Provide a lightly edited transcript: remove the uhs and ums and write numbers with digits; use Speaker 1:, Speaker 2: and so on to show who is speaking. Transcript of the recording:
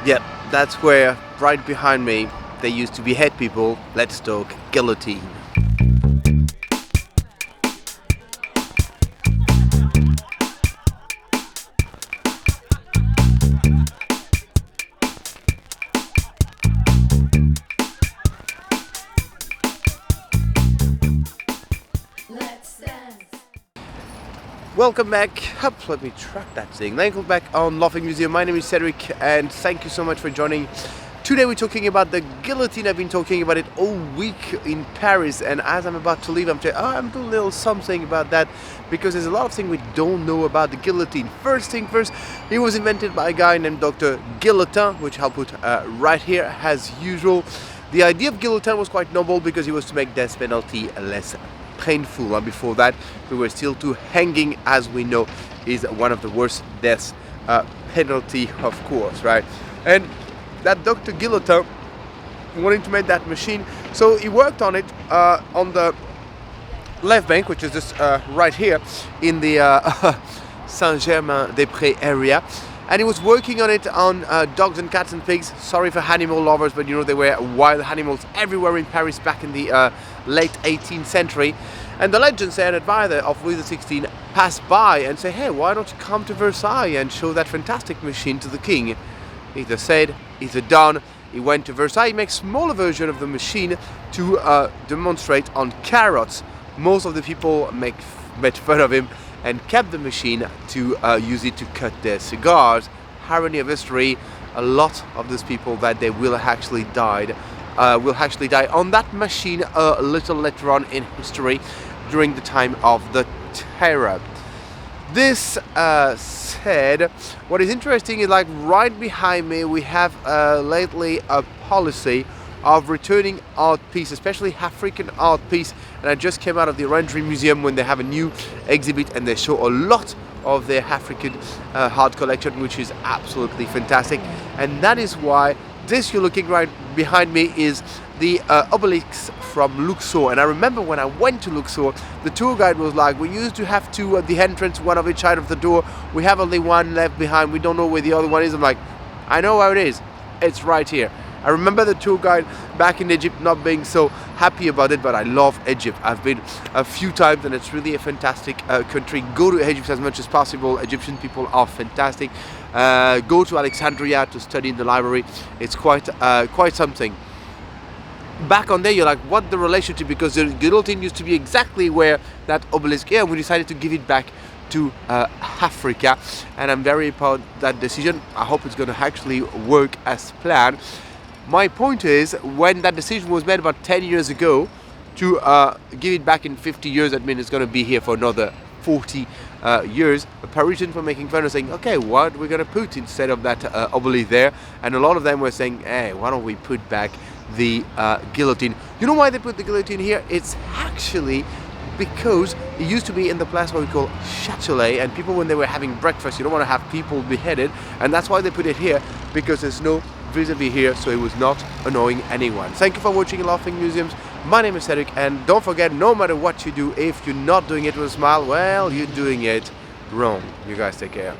Speaker 1: Yep, that's where, right behind me, they used to behead people. Let's talk guillotine. Welcome back. Let me track that thing. Welcome back on Laughing Museum. My name is Cedric and thank you so much for joining. Today we're talking about the guillotine. I've been talking about it all week in Paris, and as I'm about to leave, I'm doing a little something about that because there's a lot of things we don't know about the guillotine. First thing first, it was invented by a guy named Dr. Guillotin, which I'll put right here as usual. The idea of guillotine was quite noble because it was to make death penalty less painful, and before that we were still to hanging, as we know is one of the worst death penalty, of course, right? And that Dr. Guillotin wanted to make that machine, so he worked on it on the left bank, which is just right here in the Saint-Germain-des-Prés area, and he was working on it on dogs and cats and pigs. Sorry for animal lovers, but you know there were wild animals everywhere in Paris back in the late 18th century. And the legend said an advisor of Louis XVI passed by and said, hey, why don't you come to Versailles and show that fantastic machine to the king? Either said, either done. He went to Versailles, makes a smaller version of the machine to demonstrate on carrots. Most of the people made fun of him and kept the machine to use it to cut their cigars. Irony of history, a lot of those people that they will actually die on that machine a little later on in history during the time of the Terror. This said, what is interesting is, like, right behind me we have lately a policy of returning art piece, especially African art piece, and I just came out of the Orangery Museum when they have a new exhibit and they show a lot of their African art collection, which is absolutely fantastic. And that is why this you're looking right behind me is the obelisk from Luxor. And I remember when I went to Luxor, the tour guide was like, we used to have two at the entrance, one of each side of the door. We have only one left behind. We don't know where the other one is. I'm like, I know where it is. It's right here. I remember the tour guide back in Egypt not being so happy about it, but I love Egypt. I've been a few times and it's really a fantastic country. Go to Egypt as much as possible. Egyptian people are fantastic. Go to Alexandria to study in the library. It's quite something. Back on there, you're like, what the relationship? Because the guillotine used to be exactly where that obelisk is. We decided to give it back to Africa, and I'm very proud of that decision. I hope it's going to actually work as planned. My point is, when that decision was made about 10 years ago to give it back in 50 years, that means it's going to be here for another 40 years. The Parisians were making fun of saying, okay, what we're going to put instead of that obelisk there? And a lot of them were saying, hey, why don't we put back the guillotine? You know why they put the guillotine here? It's actually because it used to be in the place what we call Châtelet, and people, when they were having breakfast, you don't want to have people beheaded, and that's why they put it here, because there's no vis-a-vis here, so it was not annoying anyone. Thank you for watching Laughing Museums. My name is Cedric, and don't forget, no matter what you do, if you're not doing it with a smile, well, you're doing it wrong. You guys take care.